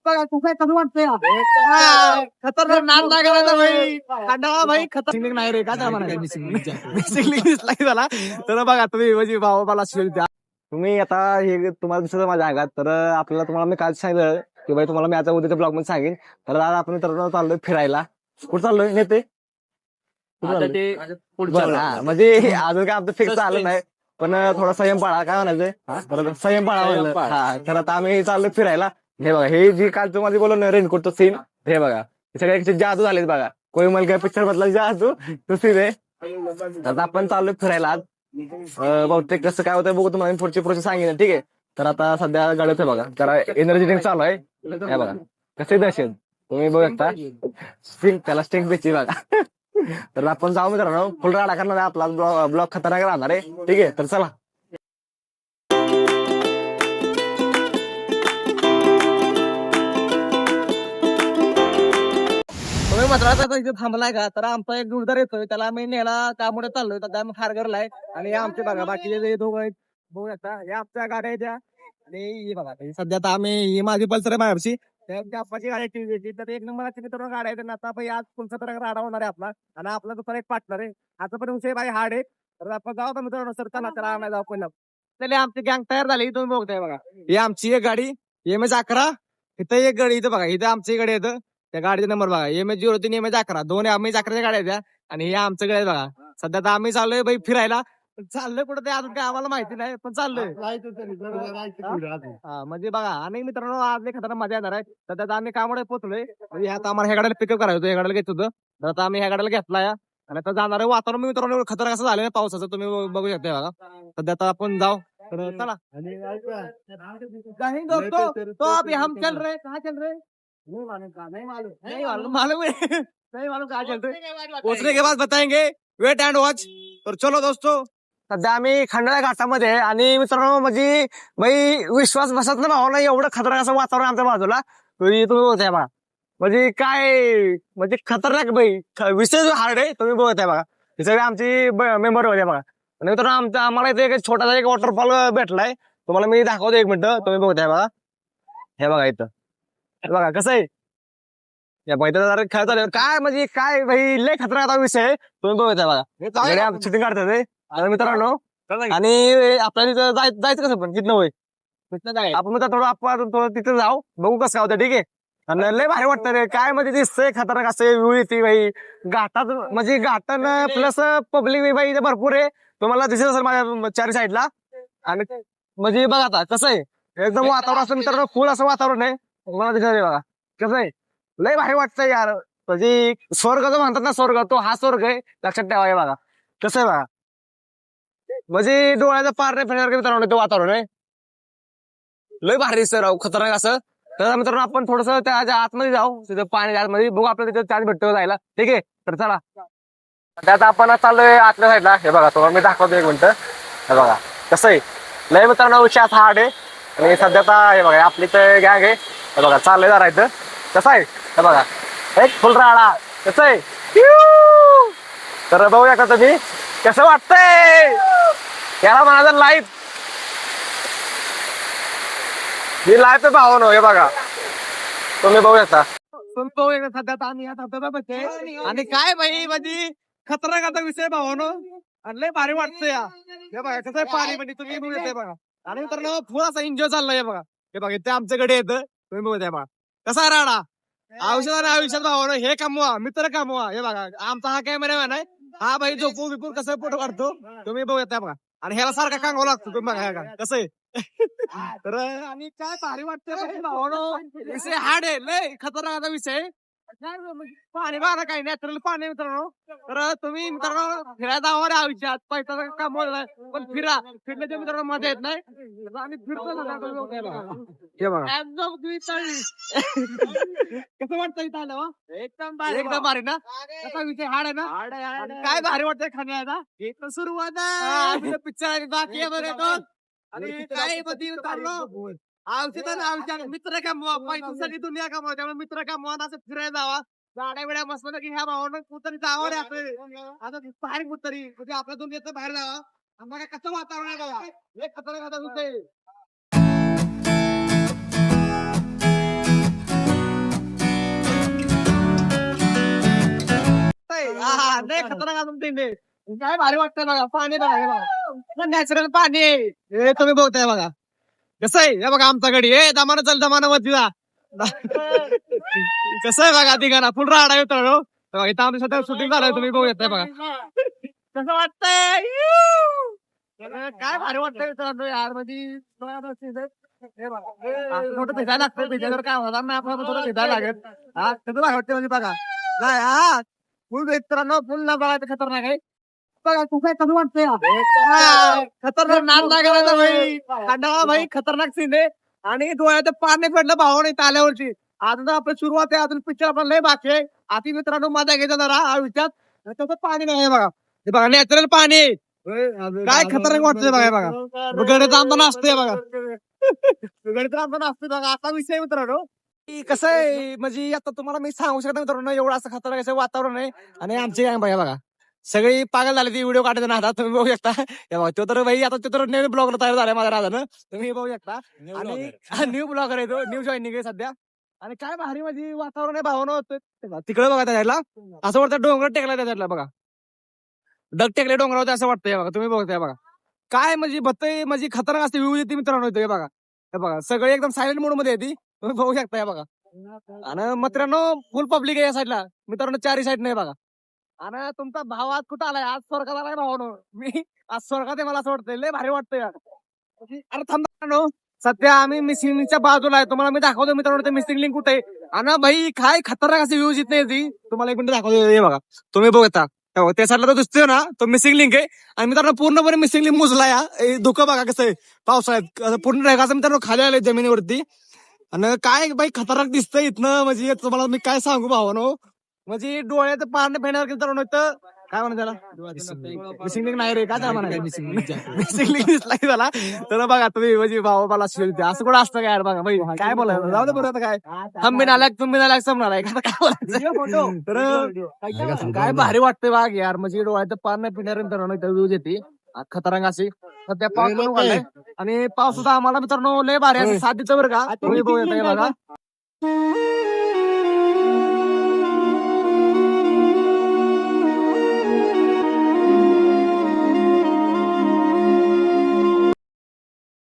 बघा कसं वाटतंय खतरनाक नाद नाही करायचा भाई खंडाळा भाई खतरनाक नाही रे काय म्हणायचं मिसिंग झाला तर बघा तुम्ही म्हणजे भाऊ मला द्या. तुम्ही आता हे तुम्हाला दिसत माझ्या अंगात तर आपल्याला तुम्हाला मी काल सांगितलं की भाई तुम्हाला मी आता उद्याच्या ब्लॉग मध्ये सांगेन. तर आज आपण तर चाललोय फिरायला. कुठं चाललोय नेते म्हणजे अजून काय आमचं फिक्स आलं नाही पण थोडा संयम पाळा काय म्हणायचंय संयम पाळा म्हणलं. हा तर आता आम्ही चाललोय फिरायला. हे बघा हे जी काल तुम्हाला बोललो रेनकोटचं सीन हे बघा हे सगळे जादू झालेत बघा. कोई काय पिक्चर मधला जादू तो सीन आहे. तर आपण चाललोय फिरायला आज. बहुतेक कसं काय होतं बघू तुम्हाला पुढची प्रोसेस सांगेन. ठीक आहे तर आता सध्या गाडीच आहे बघा जरा एनर्जी ड्रिंक चालू आहे. हे बघा कसे दर्शन तुम्ही बघू शकता स्टिंग त्याला स्टिंग बेची बघा. तर आपण जाऊ मित्रांनो फुल राडा करणार आहे. आपला ब्लॉग खतरनाक राहणार आहे. ठीक आहे तर चला. तुम्ही मात्र इथे थांबलाय का तर आमचा एक जोरदार येतोय त्याला आम्ही नेला त्यामुळे चाललोय तर आम्ही खारघरलाय आणि हे आमचे बघा बाकीचे जे दोघं आहेत बघू शकता हे आमच्या गाड्या आहेत आणि हे बघा सध्या तर आम्ही ही माझी पल्सर आहे माझ्याशी आप्पाची गाडी टीव्ही तर एक नंबरची मित्रांनो गाड्या आहेत. आता भाई आज पुढचा तर राडा होणार आहे आपला आणि आपला दुसरा एक पार्टनर आहे. आता पण विषय भाई हार्ड आहे तर आपण जाऊ का मित्रांनो सर चला त्याला आम्ही जाऊ पहिला. त्याला आमची गँग तयार झाली तुम्ही बघताय बघा ही आमची एक गाडी MH11 इथं एक गाडी इथं बघा इथं आमची गाडी येतं त्या गाडीचा नंबर बघा MH03 MH11 दोन MH11च्या गाड्या आहेत आणि हे आमचं गाडी बघा. सध्या तर आम्ही चाललोय भाई फिरायला चाललोय कुठं ते अजून काय आम्हाला माहिती नाही पण चाललोय म्हणजे बघा आणि मित्रांनो आज एक खतरनाक मजा येणार आहे. सध्या आम्ही कामाकडे पोहोचलोय म्हणजे आता आम्हाला ह्या गाड्याला पिकअप करायचं ह्या गाड्याला घेत होतं तर आता आम्ही ह्या गाड्याला घेतलाय आणि आता जाणार आहे. वातावरण मित्रांनो खतरनाक असं झालं पावसाचं तुम्ही बघू शकता बघा. सध्या आता आपण जाऊ तर चला तो अभी हम चल रहे कहा चल रहे मालूम है नहीं मालूम कहा चल रहे पहुंचने के बाद बताएंगे वेट एंड वॉच. तर चलो दोस्तों सध्या आम्ही खंडाळा घाटामध्ये आहे आणि मित्रांनो म्हणजे भाई विश्वास बसत ना भावना एवढं खतरनाक असं वातावरण आमच्या बाजूला तुम्ही बघताय बघा म्हणजे काय म्हणजे खतरनाक भाई विषय जो हार्ड आहे तुम्ही बघताय बघा हे सगळे आमची मेंबर होते बघा. आणि मित्रांनो आम्हाला इथे एक छोटासा एक वॉटरफॉल भेटलाय तुम्हाला मी दाखवतो एक मिनिट तुम्ही बघताय बघा. हे बघा इथं बघा कसं आहे या बैठक खेळ चालू काय म्हणजे काय भाई लय खतरनाक विषय तुम्ही बघताय बघा शूटिंग काढतात मित्रांनो. आणि आपल्याला तिथं जायचं कसं पण किती होय आपण म्हणता थोडं आपण थोडं तिथे जाऊ बघू कसं काय होतं. ठीक आहे आणि लय भारी वाटतं रे काय म्हणजे दिसतंय खतरनाक असं वेळ येते भाई घाटात म्हणजे घाटन प्लस पब्लिक भाई इथे भरपूर आहे तुम्हाला दिसत असेल माझ्या चारी साईडला. आणि म्हणजे बघा आता कसं आहे एकदम वातावरण असं मित्रांनो फुल असं वातावरण आहे मला दिसत बघा कसं आहे लय भारी वाटतंय यार म्हणजे स्वर्ग जो म्हणतात ना स्वर्ग तो हा स्वर्ग आहे लक्षात ठेवा. हे बघा कसं आहे बघा म्हणजे डोळ्याचा पार नाही फिरण्यासारखं मित्रांनो ते वातावरण आहे लय भारी दिसतंय राव खतरनाक असं. तर मित्रांनो आपण थोडस त्याच्या आतमध्ये जाऊ तिथे पाणी आतमध्ये बघू आपल्याला तिथे चार्ज भेटतो जायला. ठीक आहे तर चला त्यात आपण चाललोय आतल्या साईडला. हे बघा तुम्हाला मी दाखवतो एक मिनिट. हे बघा कसं आहे लय मित्रांनो विषय हार्ड आहे आणि सध्या आता हे बघा आपली तर गँग आहे. हे बघा चाललंय जरा इथं कसं आहे हे बघा एक फुल राडा कसं आहे तर बघूया का तुम्ही कसं वाटतंय याला म्हणायचं लाईफ ही लाईफ भावनो. हे बघा तुम्ही बघू शकता सध्या आम्ही आणि काय भाई म्हणजे खतरनाक विषय भावनो आणि लय भारी वाटतंय हे बघा कसं आहे पाणी म्हणजे तुम्ही बघू येते बघा. आणि मित्रांनो फुल असा एन्जॉय चाललाय बघा. हे बघा ते आमच्याकडे येतं तुम्ही बघताय बघा कसा राडा आयुष्यात भावनो हे कमवा मित्र कमवा. हे बघा आमचा हा कॅमेरामॅन आहे हा भाई झोपू बिपून कसं फोटो काढतो तुम्ही बघताय बघा. आणि ह्याला सारखा कांगावं लागतो तुम्ही बघा कसं आहे तर आणि काय भारी वाटतंय भावनो विषय हार्ड आहे लय खतरनाक विषय पाणी बघा काही नॅचरल पाणी मित्रांनो. तर तुम्ही मित्रांनो फिरायला जावा रे आयुष्यात पैसा कमवला पण फिरण्याच्या मित्रांनो मजा येत नाही आणि फिरतो कसं वाटतं इथं आलं एकदम भारी ना कसा विषय हार्ड आहे ना काय भारी वाटतंय खाण्याचा एक सुरुवात पिक्चर बाकी आहे बरं आणि काय आयुष्यात मित्र कमवा पैशासाठी दुनिया कमवा त्यामुळे मित्र कमवा असं फिरायला जावा गाड्या वेड्या मस्त की ह्या भावानं कुठतरी जावं रे आता बाहेर कुठतरी म्हणजे आपल्या दुनियेचं बाहेर जावा आम्हाला कसं वातावरण आहे बघा एक खतरनाक होते लय खतरनाक आहे तुमच्या इथे. काय भारी वाटतंय बघा, पाणी बघा हे बघा, नॅचरल पाणी आहे. हे तुम्ही बघताय बघा कसं आहे. हे बघा आमचा गडी, हे दमानं चल दमानं मध्ये जा. कसं आहे बघा ठिकाणा फुल राडा येतो इथं आमच्या सध्या शूटिंग झालंय, तुम्ही बघू येताय बघा कसं वाटतंय. काय भारी वाटतंय मित्रांनो यार. म्हणजे थोडं भेटायला लागतं, भेटायला काय होणार नाही आपल्याला, थोडं भेटायला लागेल. हा कसं भारी वाटतं म्हणजे बघा. नाही हा फुल मित्रांनो, फुल ना बघायचं खतरनाक आहे बघा. कसं कसं वाटतंय खतरनाक नाद लागायला भाई. खंडाळा भाई खतरनाक सीन आहे. आणि डोळ्यात पाणी पडलं भावाने इथं आल्यावरची. अजून आपली सुरुवात आहे, अजून पिक्चर आपल्याला लय बाकी आहे. आधी मित्रांनो माझा घ्यायचा जरा आयुष्यात तसं पाणी नाही आहे बघा. हे बघा नॅचरल पाणी आहे. काय खतरनाक वाटतंय बघा हे बघा. गणित आमदार असतोय बघा. गणित आमदार असतोय बघा. आता विषय मित्रांनो की कसं आहे, म्हणजे आता तुम्हाला मी सांगू शकतो मित्रांनो, एवढं असं खतरनाक असं वातावरण आहे. आणि आमची गँग बघा सगळी पागल झाली ती व्हिडिओ काढायचं ना. आता तुम्ही बघू शकता हे बघा, तो तर भाई आता तो तर नवीन ब्लॉगर तयार झालाय माझ्या राजानं, तुम्ही बघू शकता. आणि न्यू ब्लॉगर आहे तो, न्यू जॉईनिंग आहे सध्या. आणि काय भारी म्हणजे वातावरण आहे भावना तिकडे बघा त्याला असं वाटतं डोंगर टेकला त्याच्यातला बघा. डग टेकले डोंगरावरती असं वाटतंय बघा. तुम्ही बघताय बघा काय म्हणजे बत्तय म्हणजे खतरनाक असते व्ह्यू येते मित्रांनो इथे. हे बघा हे बघा सगळे एकदम सायलेंट मोड मध्ये येते, तुम्ही बघू शकता हे बघा. आणि मित्रांनो फुल पब्लिक आहे या साईडला मित्रांनो, चारही साईड नाही बघा. आणि तुमचा भाव आज कुठं आलाय, आज स्वर्गात आलाय भावानो. मी आज स्वर्गात आहे मला असं वाटतंय, लय भारी वाटतंय यार. अरे थांबा सध्या आम्ही मिसिंगच्या बाजूला आहे, तुम्हाला मी दाखवतो मित्रांनो ते मिसिंग लिंक कुठे आहे. आणि भाई काय खतरनाक अशी व्ह्यूज येत नाही ती, तुम्हाला एक मिनिट दाखवतो हे बघा. तुम्ही बघता त्या साईडला तो दिसतोय ना, तो मिसिंग लिंक आहे. आणि मित्रांनो पूर्णपणे मिसिंग लिंक मुजला या धुकं बघा कसं आहे पावसाळ्यात पूर्ण ढगाचं मित्रांनो खाली आलंय जमिनीवरती. आणि काय बाई खतरनाक दिसतंय इथनं, म्हणजे तुम्हाला मी काय सांगू भावानो. म्हणजे डोळ्याचं पाणी फेण्यावर मित्रांनो इथं काय म्हणा त्याला मिसिंग लिंक नाही रे, काय म्हणा मिसिंग लिंक दिसला की झाला. तर बघा तुम्ही म्हणजे भाऊ मला असं कुठं असतं काय यार बघा भाई, काय बोलायचं जाऊ दे बरं. आता काय थांबी नालायक तुम्ही नालायक समणार आहे का, काय बोलायचं. तर काय भारी वाटतंय बाग यार, म्हणजे डोळ्याचं पाणी पिण्यावर मित्रांनो इथं व्ह्यूज येते खतरनाक अशी. सध्या पाऊस पण उघडलाय आणि पाऊस सुद्धा आम्हाला मित्रांनो लय भारी असं साथ देतं बरं का. तुम्ही बघा